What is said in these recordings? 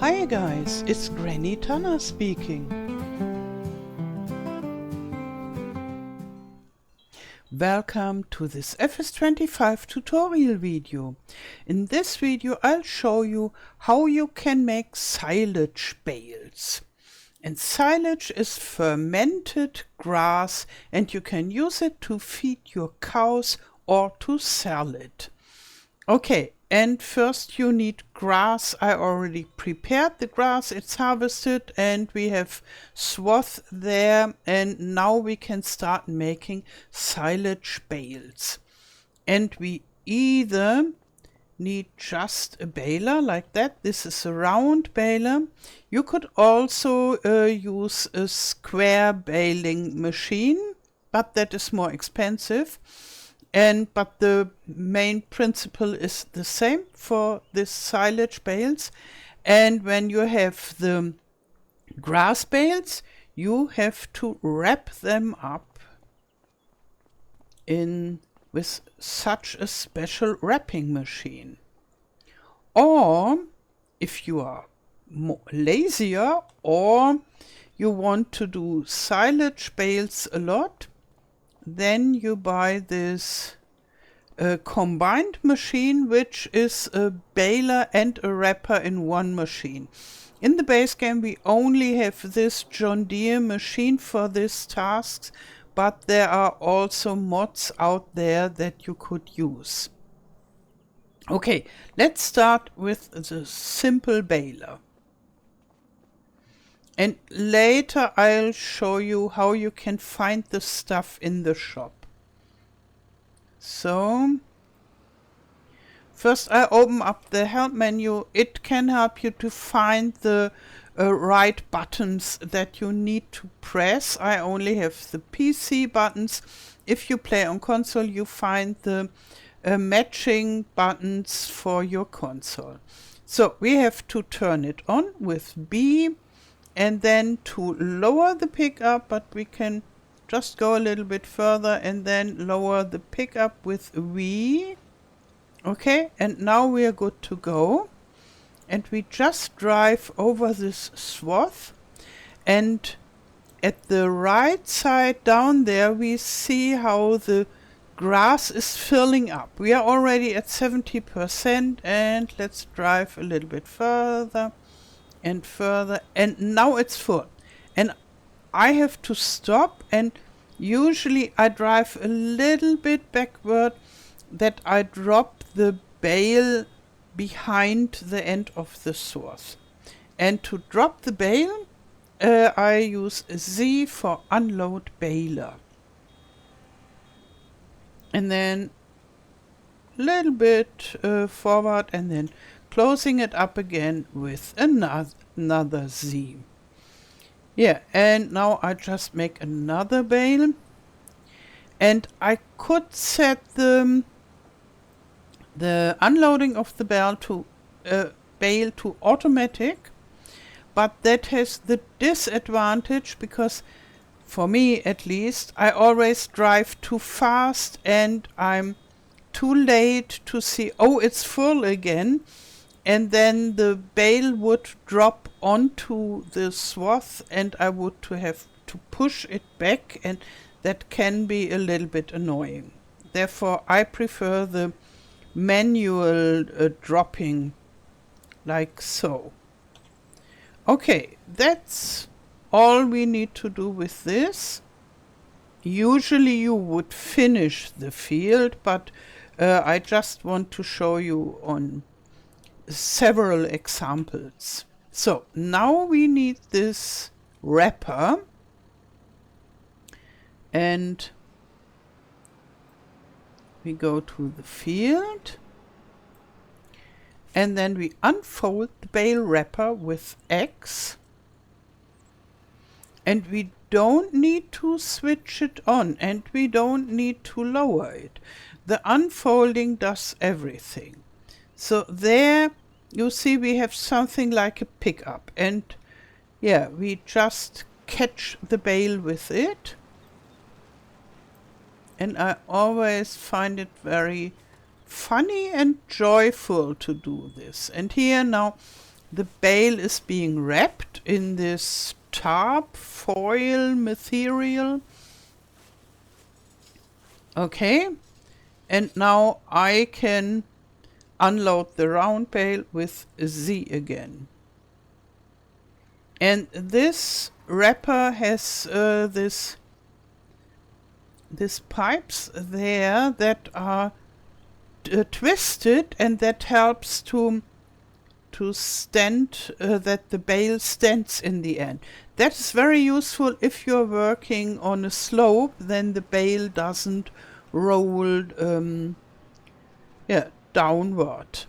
Hi guys, it's Granny Tana speaking. Welcome to this FS25 tutorial video. In this video I'll show you how you can make silage bales. And silage is fermented grass and you can use it to feed your cows or to sell it. Okay, and first you need grass. I already prepared the grass, it's harvested and we have swath there, and now we can start making silage bales. And we either need just a baler like that. This is a round baler. You could also use a square baling machine, but that is more expensive. But the main principle is the same for this silage bales. And when you have the grass bales, you have to wrap them up with such a special wrapping machine. Or if you are more lazier or you want to do silage bales a lot, then you buy this combined machine, which is a baler and a wrapper in one machine. In the base game we only have this John Deere machine for this task, but there are also mods out there that you could use. Okay, let's start with the simple baler. And later I'll show you how you can find the stuff in the shop. So, first I open up the help menu. It can help you to find the right buttons that you need to press. I only have the PC buttons. If you play on console, you find the matching buttons for your console. So we have to turn it on with B. And then to lower the pickup, but we can just go a little bit further and then lower the pickup with V. Okay, and now we are good to go. And we just drive over this swath. And at the right side down there, we see how the grass is filling up. We are already at 70%, and let's drive a little bit further. And further, and now it's full, and I have to stop, and usually I drive a little bit backward that I drop the bale behind the end of the swath. And to drop the bale I use Z for unload baler, and then a little bit forward, and then closing it up again with another Z. Yeah, and now I just make another bale, and I could set the unloading of the bale to automatic, but that has the disadvantage because, for me at least, I always drive too fast and I'm too late to see, oh, it's full again. And then the bale would drop onto the swath and I would have to push it back, and that can be a little bit annoying. Therefore, I prefer the manual dropping like so. Okay, that's all we need to do with this. Usually you would finish the field, but I just want to show you on several examples. So now we need this wrapper, and we go to the field, and then we unfold the bale wrapper with X, and we don't need to switch it on, and we don't need to lower it. The unfolding does everything. So there you see we have something like a pickup, and yeah, we just catch the bale with it. And I always find it very funny and joyful to do this. And here now the bale is being wrapped in this tarp foil material. Okay, and now I can unload the round bale with Z again. And this wrapper has this pipes there that are twisted, and that helps to stand that the bale stands in the end. That is very useful if you're working on a slope, then the bale doesn't roll downward.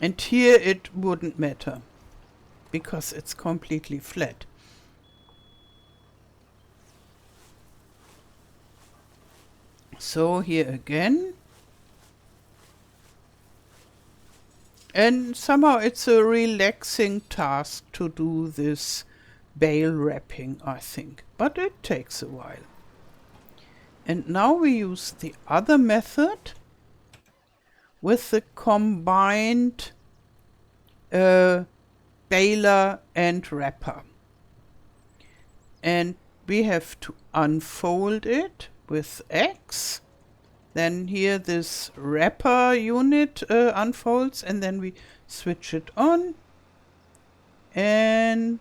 And here it wouldn't matter because it's completely flat. So here again. And somehow it's a relaxing task to do this bale wrapping, I think. But it takes a while. And now we use the other method with the combined baler and wrapper. And we have to unfold it with X. Then here this wrapper unit unfolds, and then we switch it on. And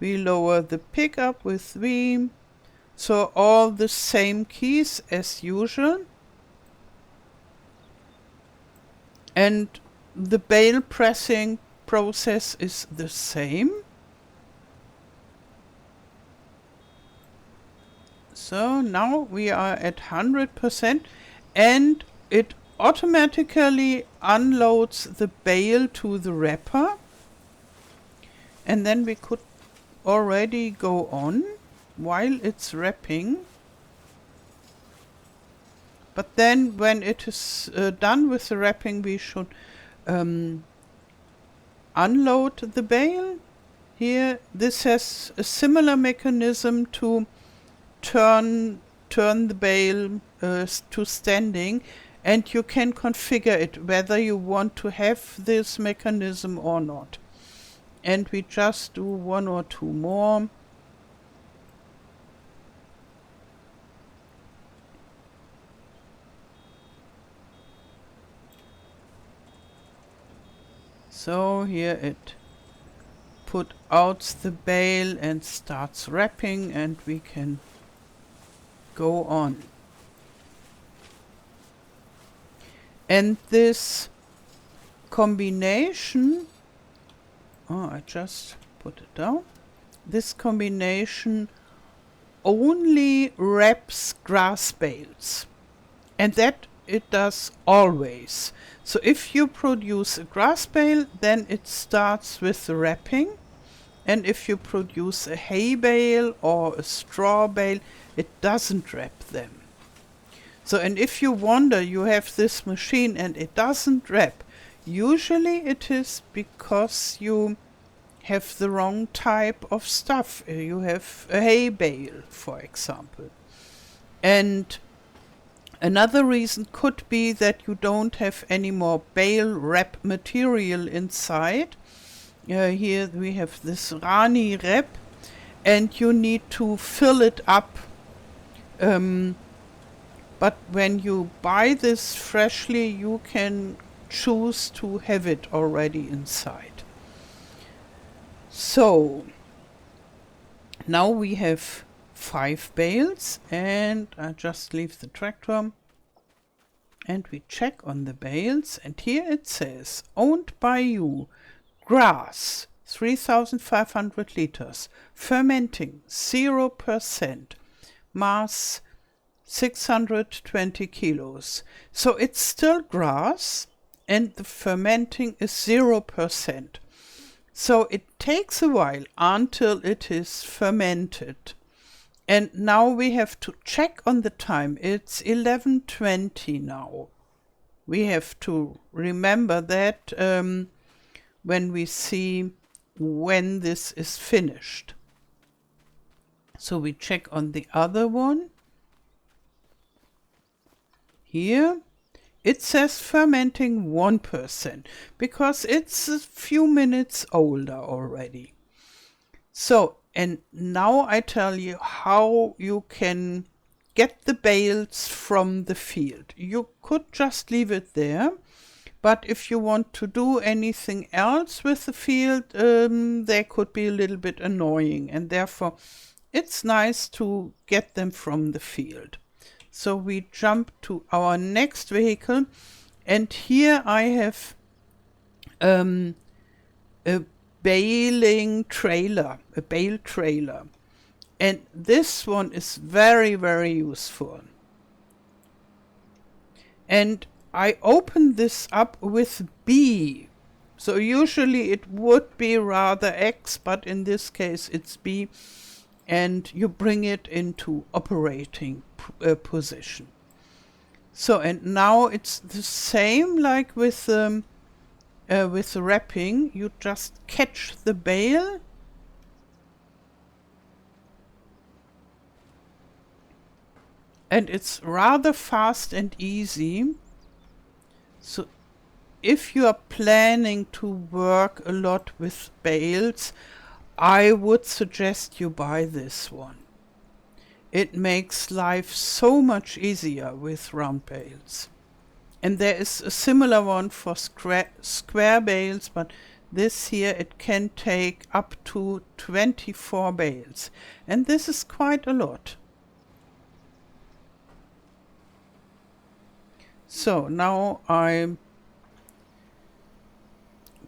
we lower the pickup with V. So all the same keys as usual. And the bale pressing process is the same. So now we are at 100%, and it automatically unloads the bale to the wrapper. And then we could already go on while it's wrapping. But then when it is done with the wrapping, we should unload the bale. Here, this has a similar mechanism to turn the bale to standing, and you can configure it whether you want to have this mechanism or not. And we just do one or two more. So here it put out the bale and starts wrapping, and we can go on. And this combination, I just put it down. This combination only wraps grass bales, and that it does always. So if you produce a grass bale, then it starts with the wrapping, and if you produce a hay bale or a straw bale, it doesn't wrap them. So, and if you wonder, you have this machine and it doesn't wrap, usually it is because you have the wrong type of stuff. You have a hay bale, for example. And another reason could be that you don't have any more bale wrap material inside. Here we have this Granny wrap, and you need to fill it up. But when you buy this freshly, you can choose to have it already inside. So now we have 5 bales, and I just leave the tractor and we check on the bales, and here it says owned by you, grass 3,500 liters, fermenting 0%, mass 620 kilos. So it's still grass, and the fermenting is 0%. So it takes a while until it is fermented. And now we have to check on the time. It's 11:20 now. We have to remember that when we see when this is finished. So we check on the other one. Here It says fermenting 1% because it's a few minutes older already. So, and now I tell you how you can get the bales from the field. You could just leave it there, but if you want to do anything else with the field, they could be a little bit annoying, and therefore it's nice to get them from the field. So we jump to our next vehicle, and here I have a baling trailer, a bale trailer. And this one is very, very useful. And I open this up with B. So usually it would be rather X, but in this case it's B. And you bring it into operating position. So, and now it's the same like with the wrapping. You just catch the bale and it's rather fast and easy. So if you are planning to work a lot with bales, I would suggest you buy this one. It makes life so much easier with round bales. And there is a similar one for square bales, but this here, it can take up to 24 bales. And this is quite a lot. So now I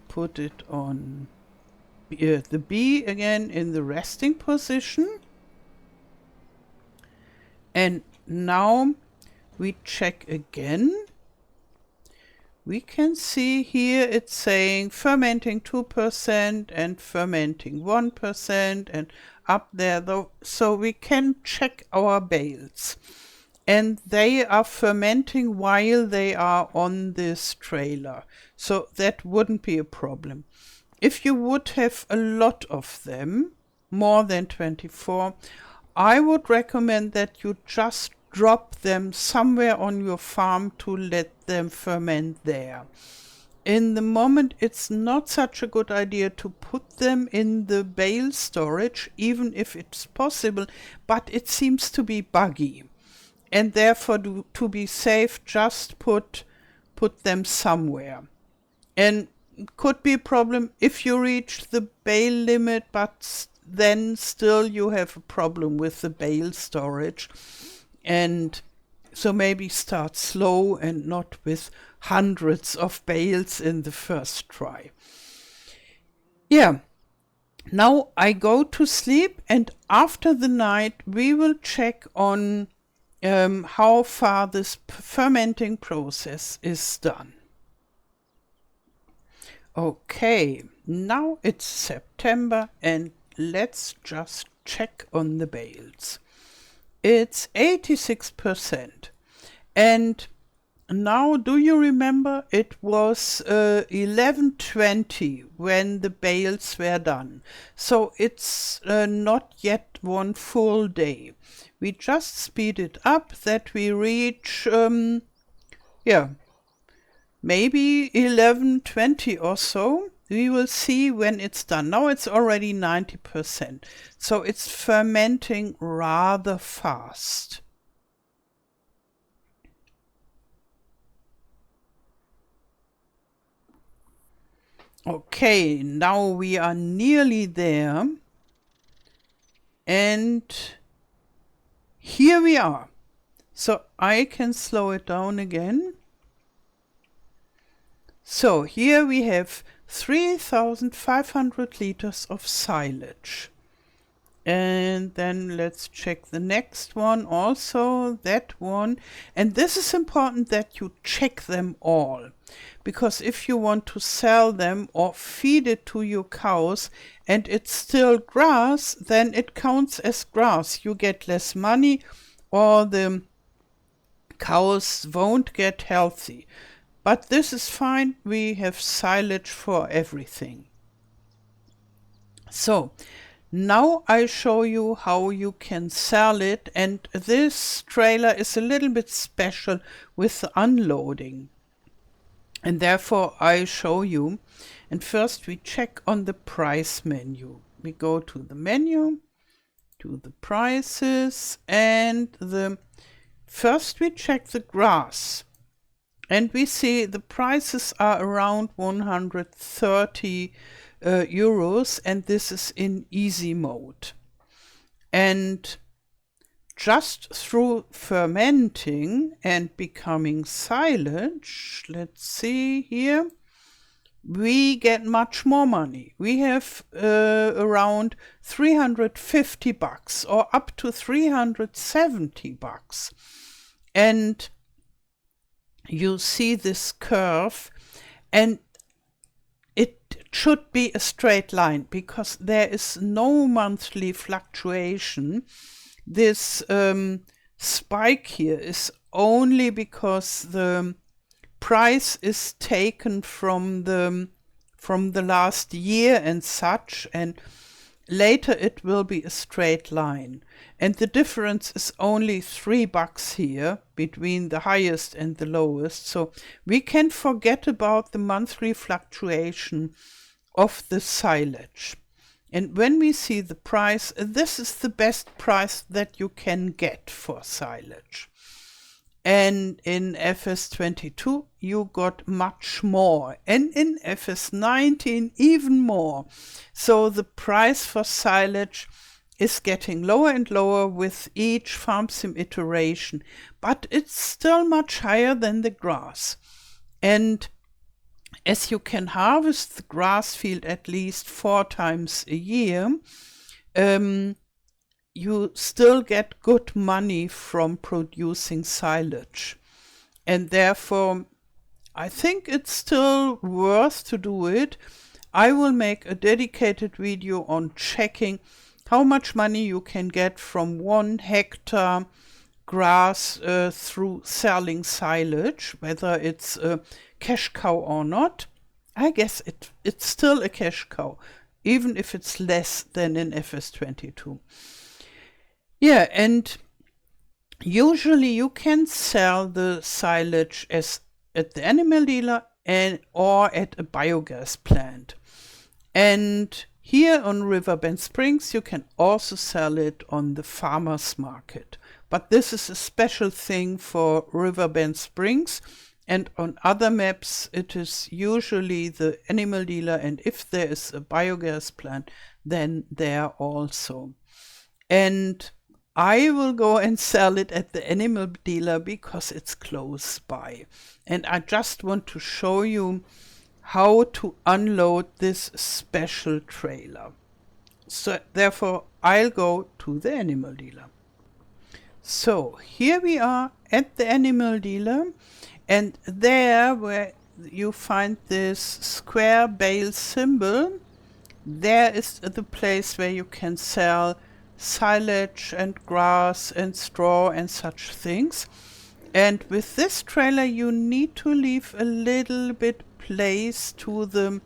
put it on the B again in the resting position. And now we check again. We can see here it's saying fermenting 2% and fermenting 1% and up there though. So we can check our bales. And they are fermenting while they are on this trailer. So that wouldn't be a problem. If you would have a lot of them, more than 24, I would recommend that you just drop them somewhere on your farm to let them ferment there. In the moment, it's not such a good idea to put them in the bale storage, even if it's possible, but it seems to be buggy. And therefore, to be safe, just put them somewhere. And it could be a problem if you reach the bale limit, but then still you have a problem with the bale storage. And so maybe start slow and not with hundreds of bales in the first try. Yeah. Now I go to sleep, and after the night we will check on how far this fermenting process is done. Okay, now it's September, and let's just check on the bales. It's 86%. And now, do you remember it was 11:20 when the bales were done? So it's not yet one full day. We just speed it up that we reach, maybe 11:20 or so. We will see when it's done. Now it's already 90%. So it's fermenting rather fast. Okay, now we are nearly there. And here we are. So I can slow it down again. So here we have 3,500 liters of silage. And then let's check the next one also, that one. And this is important that you check them all. Because if you want to sell them or feed it to your cows and it's still grass, then it counts as grass. You get less money or the cows won't get healthy. But this is fine. We have silage for everything. So Now I show you how you can sell it, and this trailer is a little bit special with the unloading. And therefore I show you. And first we check on the price menu. We go to the menu, to the prices, and first we check the grass. And we see the prices are around 130 euros, and this is in easy mode. And just through fermenting and becoming silage, let's see here, we get much more money. We have around 350 bucks or up to 370 bucks. And you see this curve, and it should be a straight line because there is no monthly fluctuation. This spike here is only because the price is taken from the last year and such, and later it will be a straight line. And the difference is only $3 here between the highest and the lowest. So we can forget about the monthly fluctuation of the silage. And when we see the price, this is the best price that you can get for silage. And in FS22 you got much more, and in FS19 even more. So the price for silage is getting lower and lower with each farm sim iteration, but it's still much higher than the grass. And as you can harvest the grass field at least 4 times a year, you still get good money from producing silage. And therefore, I think it's still worth to do it. I will make a dedicated video on checking how much money you can get from 1 hectare grass through selling silage, whether it's a cash cow or not. I guess it's still a cash cow, even if it's less than in FS22. Yeah, and usually you can sell the silage as at the animal dealer or at a biogas plant. And here on Riverbend Springs you can also sell it on the farmers market. But this is a special thing for Riverbend Springs, and on other maps it is usually the animal dealer, and if there is a biogas plant, then there also. And I will go and sell it at the animal dealer because it's close by. And I just want to show you how to unload this special trailer. So therefore I'll go to the animal dealer. So here we are at the animal dealer, and there where you find this square bale symbol, there is the place where you can sell silage and grass and straw and such things. And with this trailer you need to leave a little bit place to the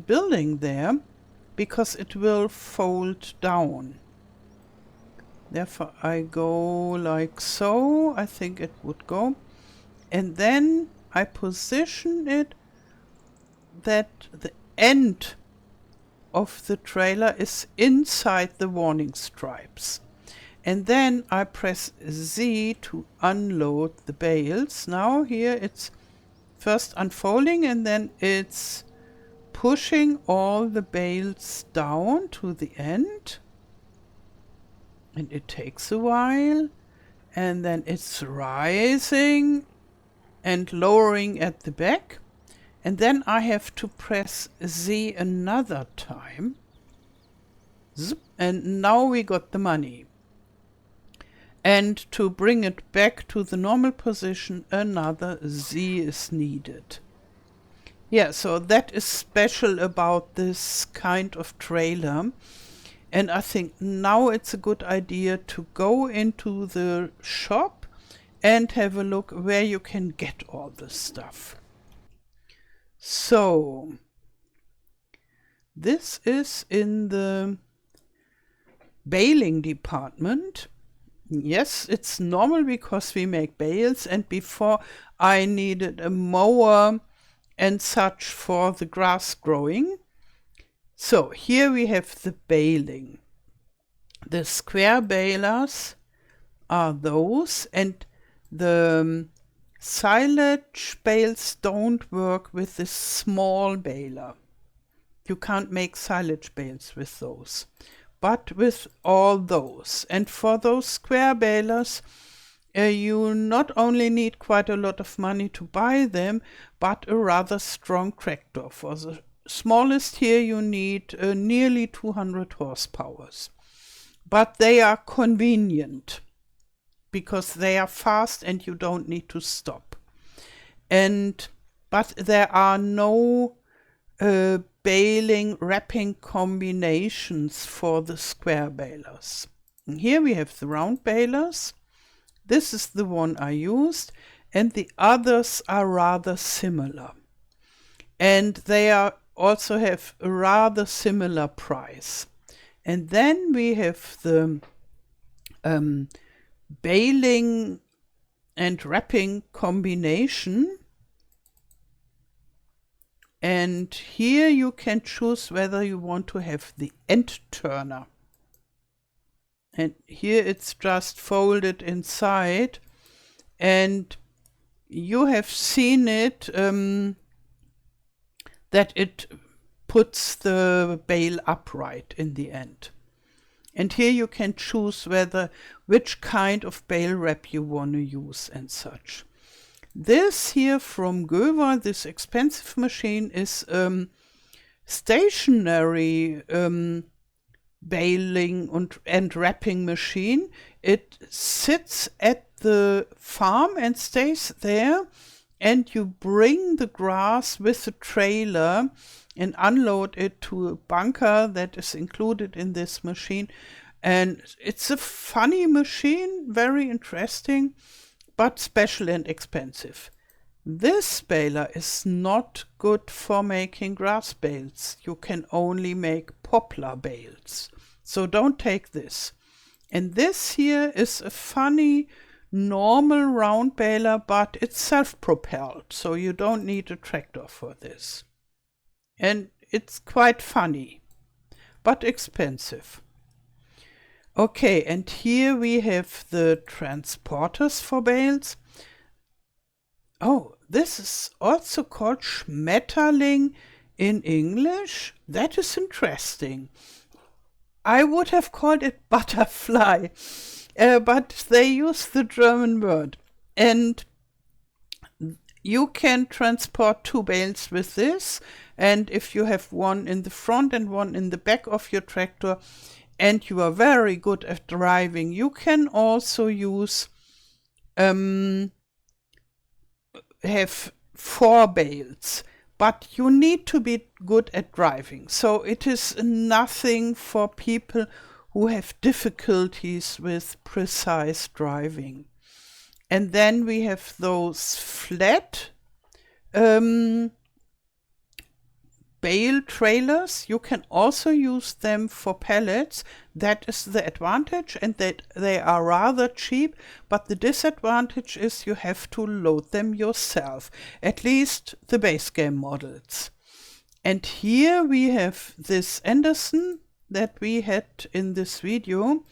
building there, because it will fold down. Therefore I go like so, I think it would go, and then I position it that the end of the trailer is inside the warning stripes. And then I press Z to unload the bales. Now here it's first unfolding, and then it's pushing all the bales down to the end. And it takes a while, and then it's rising and lowering at the back. And then I have to press Z another time. Zip, and now we got the money. And to bring it back to the normal position, another Z is needed. Yeah, so that is special about this kind of trailer. And I think now it's a good idea to go into the shop and have a look where you can get all this stuff. So This is in the baling department. Yes, it's normal because we make bales, and before I needed a mower and such for the grass growing. So here we have the baling. The square balers are those, and the silage bales don't work with this small baler. You can't make silage bales with those, but with all those. And for those square balers, you not only need quite a lot of money to buy them, but a rather strong tractor. For the smallest here, you need nearly 200 horsepower. But they are convenient because they are fast and you don't need to stop. But there are no baling wrapping combinations for the square balers. And here we have the round balers. This is the one I used, and the others are rather similar. And they also have a rather similar price. And then we have the baling and wrapping combination. And here you can choose whether you want to have the end turner. And here it's just folded inside. And you have seen it, that it puts the bale upright in the end. And here you can choose which kind of bale wrap you want to use and such. This here from Göver, this expensive machine, is stationary baling and wrapping machine. It sits at the farm and stays there, and you bring the grass with a trailer and unload it to a bunker that is included in this machine. And it's a funny machine, very interesting, but special and expensive. This baler is not good for making grass bales. You can only make poplar bales. So don't take this. And this here is a funny normal round baler, but it's self-propelled, so you don't need a tractor for this. And it's quite funny, but expensive. Okay, and here we have the transporters for bales. Oh, this is also called Schmetterling in English. That is interesting. I would have called it butterfly, but they use the German word. And you can transport 2 bales with this. And if you have one in the front and one in the back of your tractor, and you are very good at driving, you can also use have 4 bales, but you need to be good at driving. So it is nothing for people who have difficulties with precise driving. And then we have those flat bale trailers. You can also use them for pallets. That is the advantage, and that they are rather cheap, but the disadvantage is you have to load them yourself, at least the base game models. And here we have this Anderson that we had in this video,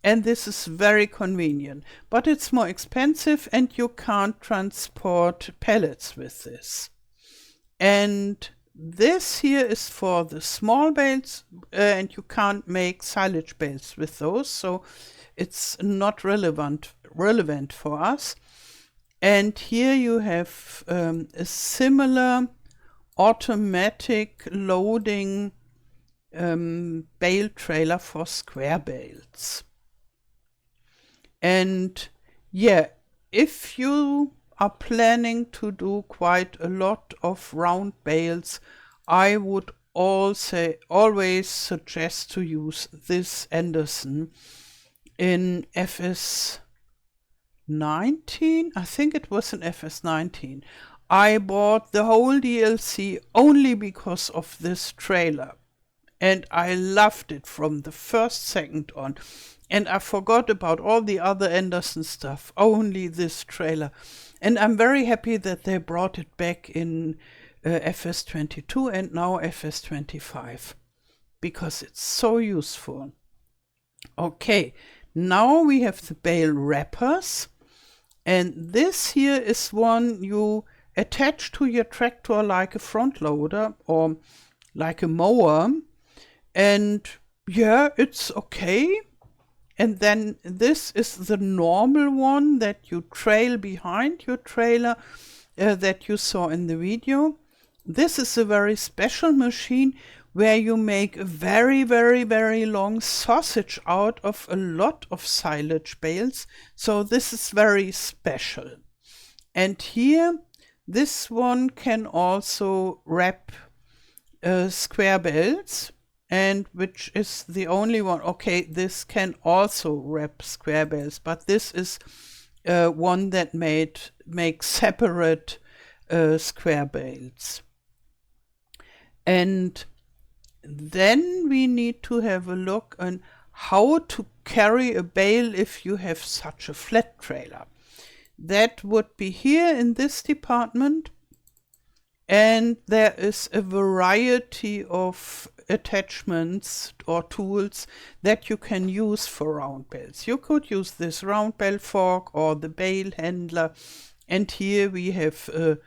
and this is very convenient, but it's more expensive and you can't transport pallets with this. And this here is for the small bales, and you can't make silage bales with those, so it's not relevant for us. And here you have a similar automatic loading bale trailer for square bales. And yeah, if you are planning to do quite a lot of round bales, I would always suggest to use this Anderson in FS19. I think it was in FS19. I bought the whole DLC only because of this trailer. and I loved it from the first second on. And I forgot about all the other Anderson stuff, only this trailer. And I'm very happy that they brought it back in FS22 and now FS25, because it's so useful. Okay, now we have the bale wrappers, and this here is one you attach to your tractor like a front loader or like a mower, and yeah, it's okay. And then this is the normal one that you trail behind your trailer that you saw in the video. This is a very special machine where you make a very, very, very long sausage out of a lot of silage bales. So this is very special. And here, this one can also wrap square bales, and which is the only one. Okay, this can also wrap square bales, but this is one that makes separate square bales. And then we need to have a look on how to carry a bale if you have such a flat trailer. That would be here in this department, and there is a variety of attachments or tools that you can use for round bales. You could use this round bale fork or the bale handler, and here we have a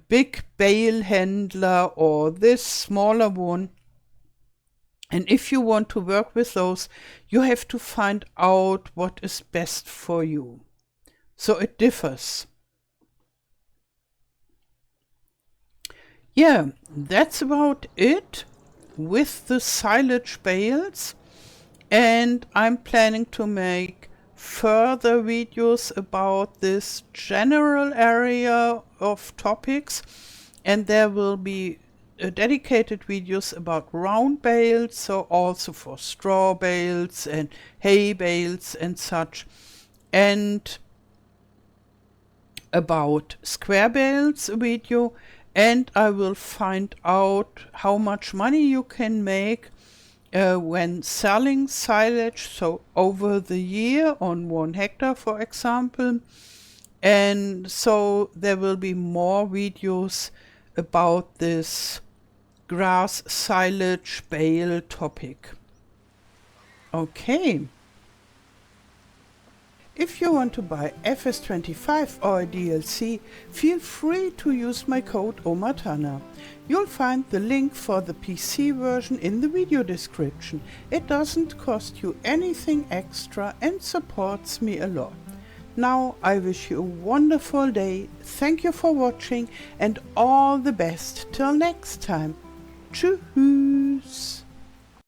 big bale handler or this smaller one. And if you want to work with those, you have to find out what is best for you. So it differs. Yeah, that's about it with the silage bales, and I'm planning to make further videos about this general area of topics, and there will be dedicated videos about round bales, so also for straw bales and hay bales and such, and about square bales video. And I will find out how much money you can make when selling silage, so over the year on 1 hectare, for example. And so there will be more videos about this grass silage bale topic. Okay. If you want to buy FS25 or a DLC, feel free to use my code OMATANA. You'll find the link for the PC version in the video description. It doesn't cost you anything extra and supports me a lot. Now I wish you a wonderful day, thank you for watching, and all the best till next time. Tschüss!